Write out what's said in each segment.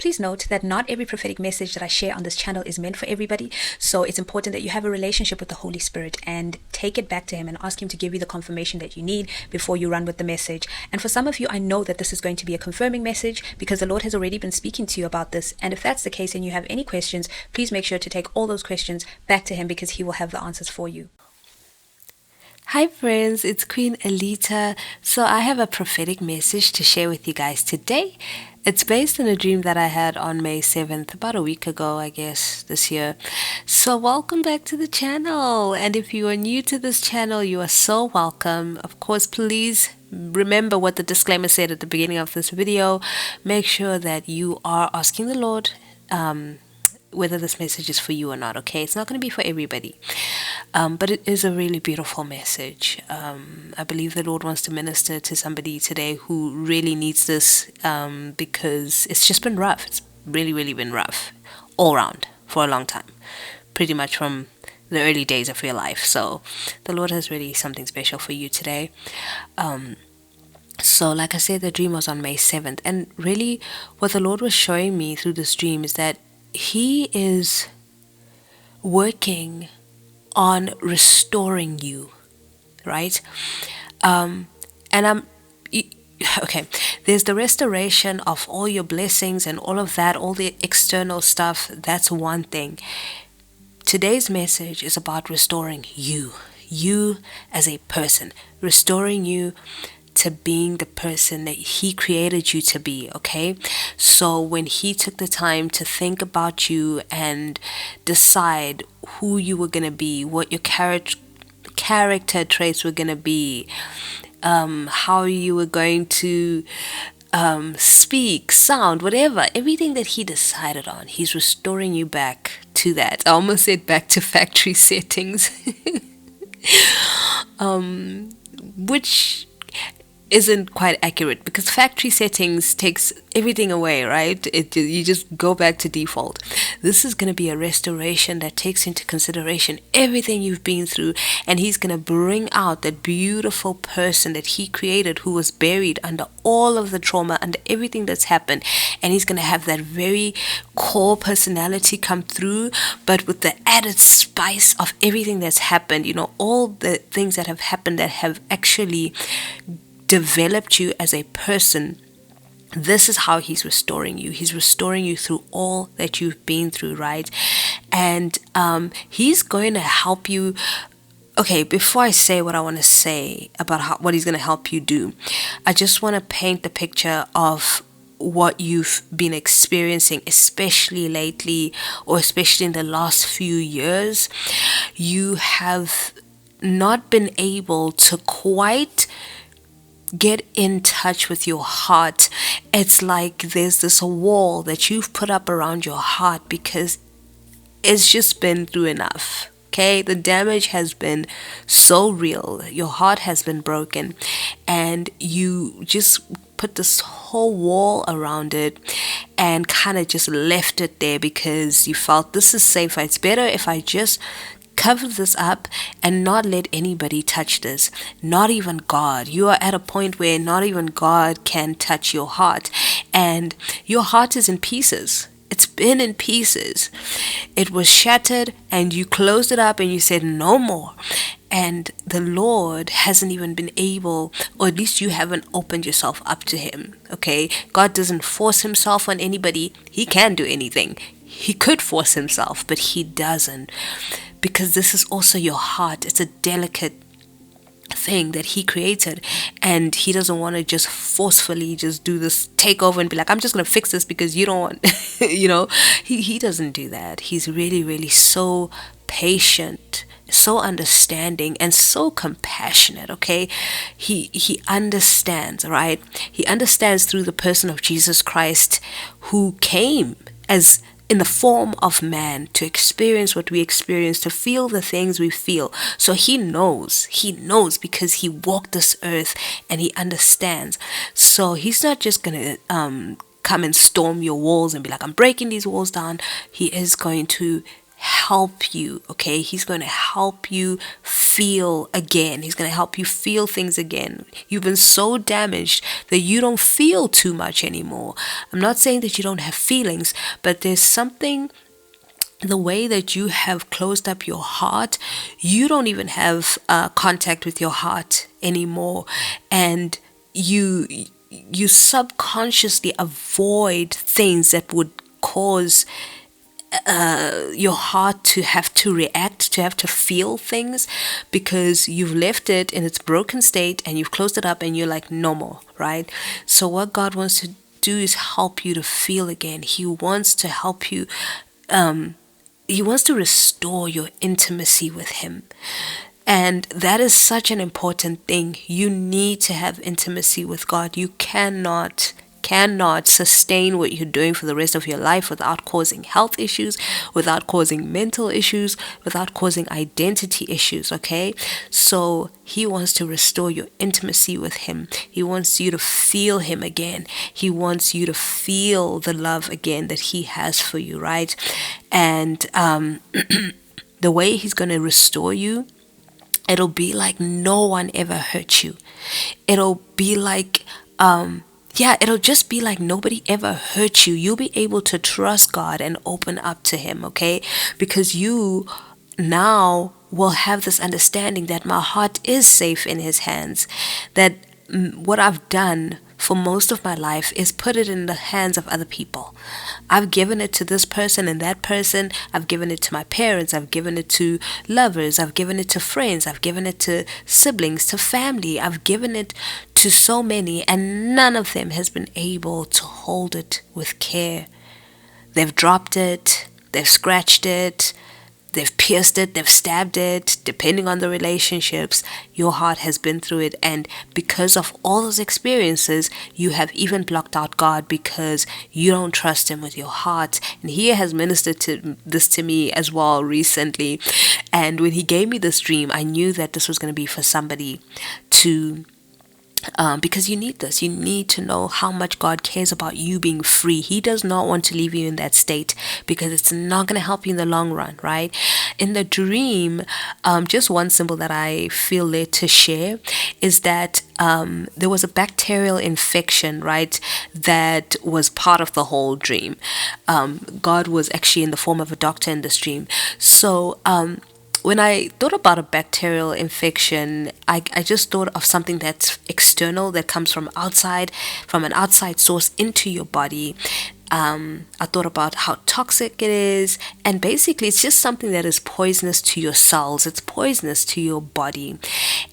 please note that not every prophetic message that I share on this channel is meant for everybody. So it's important that you have a relationship with the Holy Spirit and take it back to Him and ask Him to give you the confirmation that you need before you run with the message. And for some of you, I know that this is going to be a confirming message because the Lord has already been speaking to you about this. And if that's the case and you have any questions, please make sure to take all those questions back to Him because He will have the answers for you. Hi friends, it's Queen Alita. So I have a prophetic message to share with you guys today. It's based on a dream that I had on May 7th, about a week ago, I guess, this year. So welcome back to the channel. And if you are new to this channel, you are so welcome. Of course, please remember what the disclaimer said at the beginning of this video. Make sure that you are asking the Lord whether this message is for you or not, okay? It's not going to be for everybody. But it is a really beautiful message. I believe the Lord wants to minister to somebody today who really needs this because it's just been rough. It's really, really been rough all around for a long time, pretty much from the early days of your life. So the Lord has really something special for you today. So like I said, the dream was on May 7th. And really what the Lord was showing me through this dream is that He is working on restoring you, right? Okay, there's the restoration of all your blessings and all of that, all the external stuff. That's one thing. Today's message is about restoring you as a person, restoring you to being the person that He created you to be, okay? So when He took the time to think about you and decide who you were going to be, what your character traits were going to be, how you were going to speak, sound, whatever, everything that He decided on, He's restoring you back to that. I almost said back to factory settings, which isn't quite accurate because factory settings takes everything away, right? You just go back to default. This is going to be a restoration that takes into consideration everything you've been through, and He's going to bring out that beautiful person that He created who was buried under all of the trauma, under everything that's happened, and He's going to have that very core personality come through, but with the added spice of everything that's happened, you know, all the things that have happened that have actually developed you as a person. This is how He's restoring you. He's restoring you through all that you've been through, right? And He's going to help you. Okay, before I say what I want to say about what He's going to help you do, I just want to paint the picture of what you've been experiencing, especially lately, or especially in the last few years. You have not been able to quite get in touch with your heart. It's like there's this wall that you've put up around your heart because it's just been through enough. Okay, the damage has been so real. Your heart has been broken, and you just put this whole wall around it and kind of just left it there because you felt this is safer. It's better if I just cover this up and not let anybody touch this, not even God. You are at a point where not even God can touch your heart, and your heart is in pieces. It's been in pieces. It was shattered, and you closed it up and you said no more. And the Lord hasn't even been able, or at least you haven't opened yourself up to Him. Okay, God doesn't force Himself on anybody. He can do anything. He could force Himself, but He doesn't, because this is also your heart. It's a delicate thing that He created, and He doesn't want to just forcefully just do this takeover and be like, I'm just going to fix this because you don't want you know, he doesn't do that. He's really, really so patient, so understanding, and so compassionate. Okay, he understands, right? He understands through the person of Jesus Christ, who came as in the form of man to experience what we experience, to feel the things we feel. So He knows because He walked this earth and He understands. So He's not just going to come and storm your walls and be like, I'm breaking these walls down. He is going to help you, okay? He's going to help you feel again. He's going to help you feel things again. You've been so damaged that you don't feel too much anymore. I'm not saying that you don't have feelings, but there's something, the way that you have closed up your heart, you don't even have contact with your heart anymore, and you subconsciously avoid things that would cause your heart to have to react, to have to feel things, because you've left it in its broken state and you've closed it up and you're like, no more, right? So what God wants to do is help you to feel again. He wants to help you, he wants to restore your intimacy with him. And that is such an important thing. You need to have intimacy with God. You cannot sustain what you're doing for the rest of your life without causing health issues, without causing mental issues, without causing identity issues, okay? So he wants to restore your intimacy with him. He wants you to feel him again. He wants you to feel the love again that he has for you, right? And the way he's going to restore you, it'll be like no one ever hurt you. It'll be like it'll just be like nobody ever hurt you. You'll be able to trust God and open up to him, okay? Because you now will have this understanding that my heart is safe in his hands, that what I've done for most of my life is put it in the hands of other people. I've given it to this person and that person. I've given it to my parents. I've given it to lovers. I've given it to friends. I've given it to siblings, to family. I've given it to so many, and none of them has been able to hold it with care. They've dropped it. They've scratched it. They've pierced it, they've stabbed it, depending on the relationships. Your heart has been through it, and because of all those experiences, you have even blocked out God because you don't trust him with your heart. And he has ministered to me as well recently. And when he gave me this dream, I knew that this was going to be for somebody to because you need this. You need to know how much God cares about you being free. He does not want to leave you in that state because it's not going to help you in the long run, right? In the dream, just one symbol that I feel led to share is that there was a bacterial infection, right, that was part of the whole dream. God was actually in the form of a doctor in this dream. So when I thought about a bacterial infection, I just thought of something that's external, that comes from outside, from an outside source into your body. I thought about how toxic it is, and basically it's just something that is poisonous to your cells. It's poisonous to your body.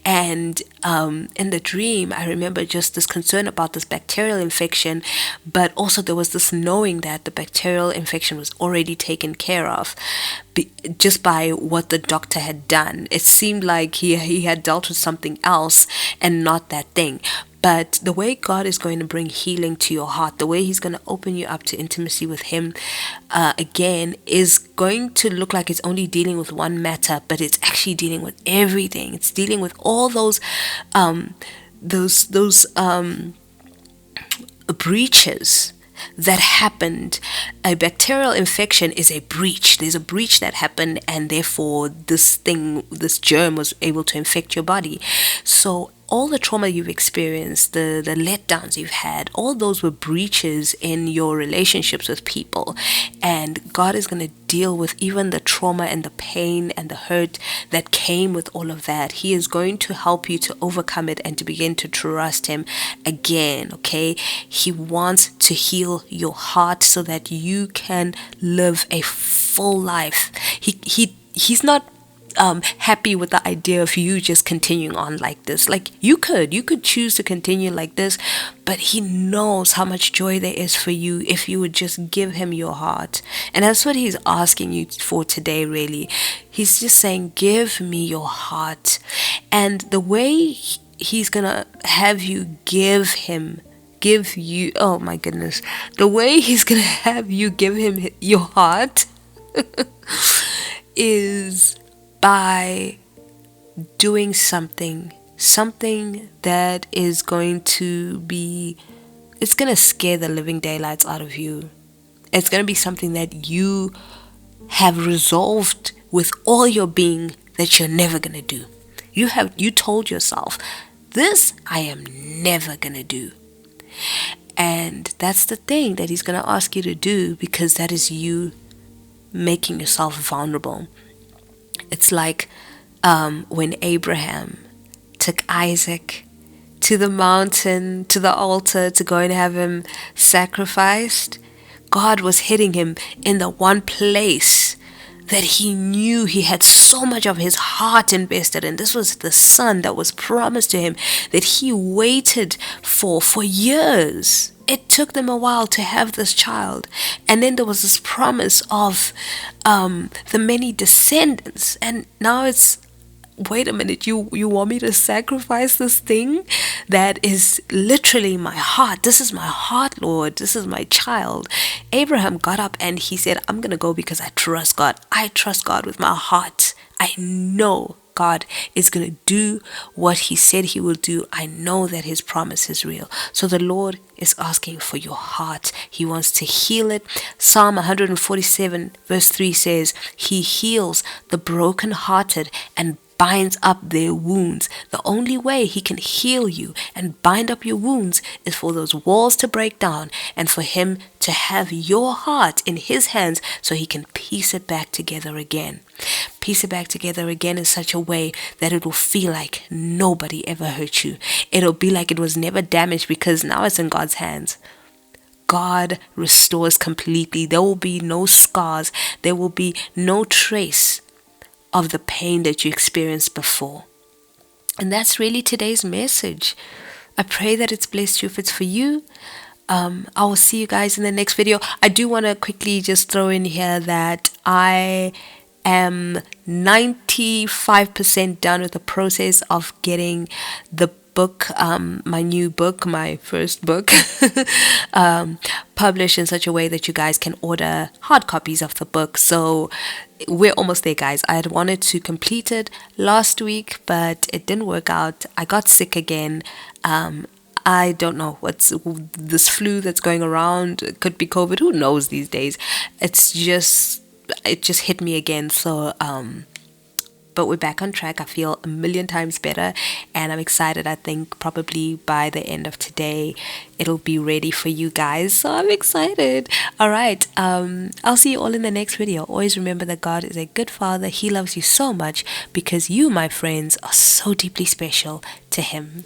And in the dream, I remember just this concern about this bacterial infection, but also there was this knowing that the bacterial infection was already taken care of just by what the doctor had done. It seemed like he had dealt with something else and not that thing. But the way God is going to bring healing to your heart, the way he's going to open you up to intimacy with him again, is going to look like it's only dealing with one matter, but it's actually dealing with everything. It's dealing with all those breaches that happened. A bacterial infection is a breach. There's a breach that happened, and therefore this germ was able to infect your body. So all the trauma you've experienced, the letdowns you've had, all those were breaches in your relationships with people. And God is going to deal with even the trauma and the pain and the hurt that came with all of that. He is going to help you to overcome it and to begin to trust him again, okay? He wants to heal your heart so that you can live a full life. He's not happy with the idea of you just continuing on like this. Like you could choose to continue like this, but he knows how much joy there is for you if you would just give him your heart. And that's what he's asking you for today, really. He's just saying, give me your heart. And the way he's gonna have you oh my goodness, the way he's gonna have you give him your heart is by doing something that is going to it's going to scare the living daylights out of you. It's going to be something that you have resolved with all your being that you're never going to do. You told yourself, this I am never going to do. And that's the thing that he's going to ask you to do, because that is you making yourself vulnerable. It's like when Abraham took Isaac to the mountain, to the altar, to go and have him sacrificed. God was hitting him in the one place that he knew he had so much of his heart invested in. This was the son that was promised to him, that he waited for years. It took them a while to have this child. And then there was this promise of the many descendants. And now it's, wait a minute, you want me to sacrifice this thing that is literally my heart? This is my heart, Lord. This is my child. Abraham got up and he said, I'm going to go because I trust God. I trust God with my heart. I know God is going to do what he said he will do. I know that his promise is real. So the Lord is asking for your heart. He wants to heal it. Psalm 147 verse 3 says, he heals the brokenhearted and binds up their wounds. The only way he can heal you and bind up your wounds is for those walls to break down and for him to have your heart in his hands so he can piece it back together again. Piece it back together again in such a way that it will feel like nobody ever hurt you. It'll be like it was never damaged, because now it's in God's hands. God restores completely. There will be no scars. There will be no trace of the pain that you experienced before. And that's really today's message. I pray that it's blessed you. If it's for you, I will see you guys in the next video. I do want to quickly just throw in here that I am 95% done with the process of getting the book, my new book, my first book, published in such a way that you guys can order hard copies of the book. So we're almost there, guys. I had wanted to complete it last week, but it didn't work out. I got sick again. I don't know what's this flu that's going around. It could be COVID. Who knows these days? It just hit me again. So but we're back on track. I feel a million times better, and I'm excited. I think probably by the end of today it'll be ready for you guys, so I'm excited. All right, I'll see you all in the next video. Always remember that God is a good father. He loves you so much because you, my friends, are so deeply special to him.